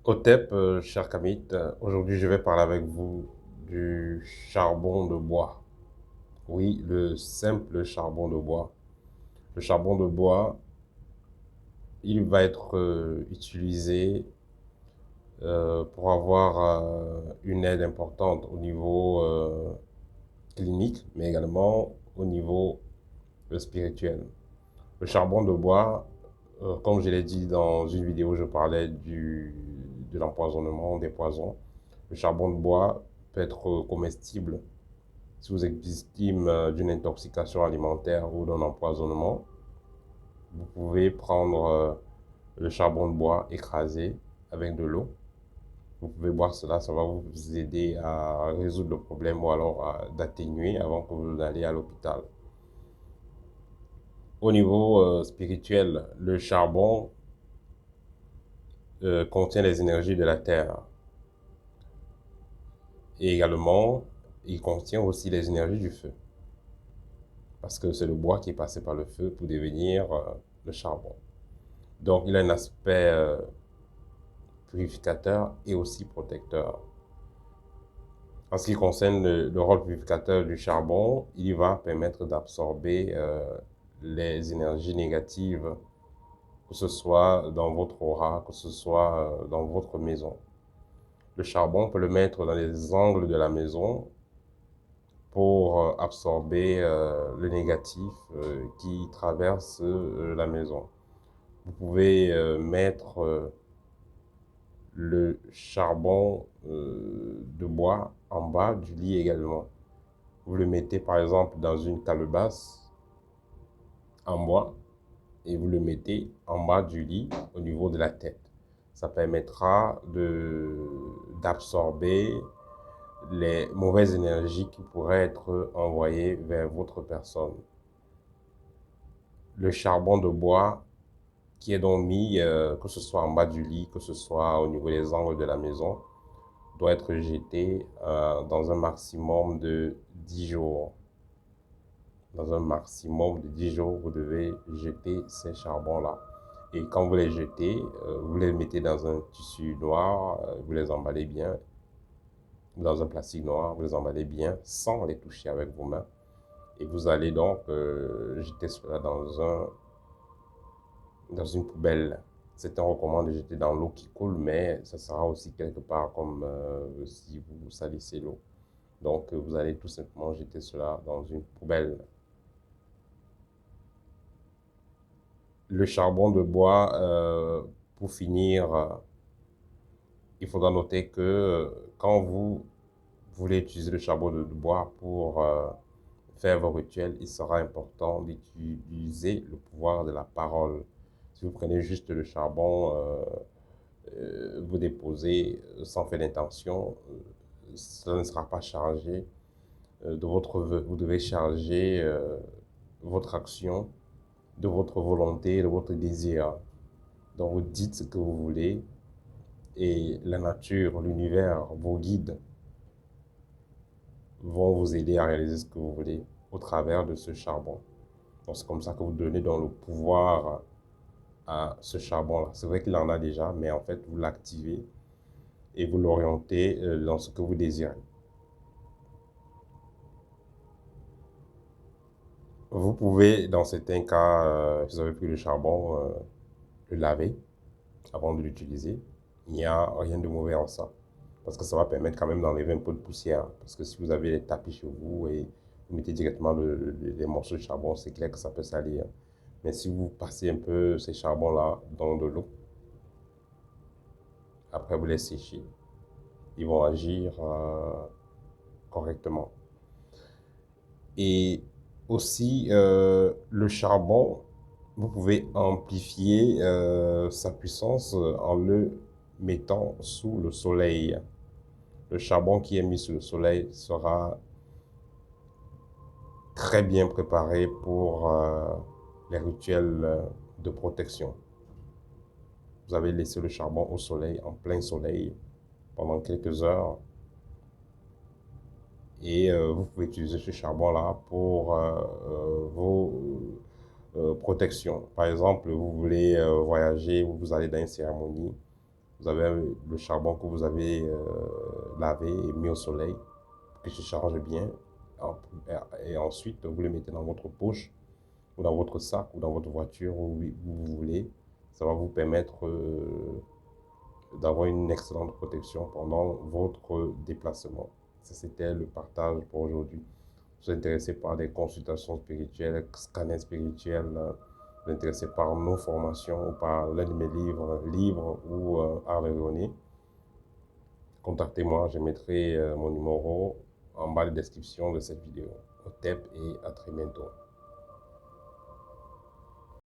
Otep, cher Kamit, aujourd'hui je vais parler avec vous du charbon de bois. Oui, le simple charbon de bois. Le charbon de bois, il va être utilisé pour avoir une aide importante au niveau clinique, mais également au niveau spirituel. Le charbon de bois, comme je l'ai dit dans une vidéo, je parlais de l'empoisonnement des poisons. Le charbon de bois peut être comestible si vous êtes victime d'une intoxication alimentaire ou d'un empoisonnement. Vous pouvez prendre le charbon de bois écrasé avec de l'eau. Vous pouvez boire cela, ça va vous aider à résoudre le problème ou alors d'atténuer avant que vous n'alliez à l'hôpital. Au niveau spirituel, le charbon contient les énergies de la terre. Et également, il contient aussi les énergies du feu. Parce que c'est le bois qui est passé par le feu pour devenir le charbon. Donc, il a un aspect purificateur et aussi protecteur. En ce qui concerne le rôle purificateur du charbon, il va permettre d'absorber les énergies négatives, que ce soit dans votre aura, que ce soit dans votre maison. Le charbon, on peut le mettre dans les angles de la maison pour absorber le négatif qui traverse la maison. Vous pouvez mettre le charbon de bois en bas du lit également. Vous le mettez par exemple dans une calebasse en bois et vous le mettez en bas du lit au niveau de la tête. Ça permettra d'absorber les mauvaises énergies qui pourraient être envoyées vers votre personne. Le charbon de bois qui est donc mis, que ce soit en bas du lit, que ce soit au niveau des angles de la maison, doit être jeté dans un maximum de 10 jours. Dans un maximum de 10 jours, vous devez jeter ces charbons-là. Et quand vous les jetez, vous les mettez dans un tissu noir, vous les emballez bien, dans un plastique noir, vous les emballez bien sans les toucher avec vos mains. Et vous allez donc jeter cela dans une poubelle. Certains recommandent de jeter dans l'eau qui coule, mais ça sera aussi quelque part comme si vous salissez l'eau. Donc, vous allez tout simplement jeter cela dans une poubelle. Le charbon de bois, pour finir, il faudra noter que quand vous voulez utiliser le charbon de bois pour faire vos rituels, il sera important d'utiliser le pouvoir de la parole. Si vous prenez juste le charbon, vous déposez sans faire d'intention, cela ne sera pas chargé de votre vœu. Vous devez charger votre action de votre volonté, de votre désir. Donc vous dites ce que vous voulez et la nature, l'univers, vos guides vont vous aider à réaliser ce que vous voulez au travers de ce charbon. Donc c'est comme ça que vous donnez dans le pouvoir à ce charbon-là. C'est vrai qu'il en a déjà, mais en fait vous l'activez et vous l'orientez dans ce que vous désirez. Vous pouvez, dans certains cas, si vous avez pris le charbon, le laver avant de l'utiliser. Il n'y a rien de mauvais en ça. Parce que ça va permettre quand même d'enlever un peu de poussière. Parce que si vous avez les tapis chez vous et vous mettez directement les morceaux de charbon, c'est clair que ça peut salir. Mais si vous passez un peu ces charbons-là dans de l'eau, après vous les séchez, ils vont agir correctement. Et aussi, le charbon, vous pouvez amplifier sa puissance en le mettant sous le soleil. Le charbon qui est mis sous le soleil sera très bien préparé pour les rituels de protection. Vous avez laissé le charbon au soleil, en plein soleil, pendant quelques heures. Et vous pouvez utiliser ce charbon-là pour vos protections. Par exemple, vous voulez voyager, vous allez dans une cérémonie, Vous avez le charbon que vous avez lavé et mis au soleil pour qu'il se charge bien. Et ensuite, vous le mettez dans votre poche ou dans votre sac ou dans votre voiture où vous voulez. Ça va vous permettre d'avoir une excellente protection pendant votre déplacement. Ça, c'était le partage pour aujourd'hui. Vous êtes intéressé par des consultations spirituelles, scanners spirituels, vous êtes intéressé par nos formations ou par l'un de mes livres ou Art erroné, contactez-moi, je mettrai mon numéro en bas de description de cette vidéo. Au TEP et à très bientôt.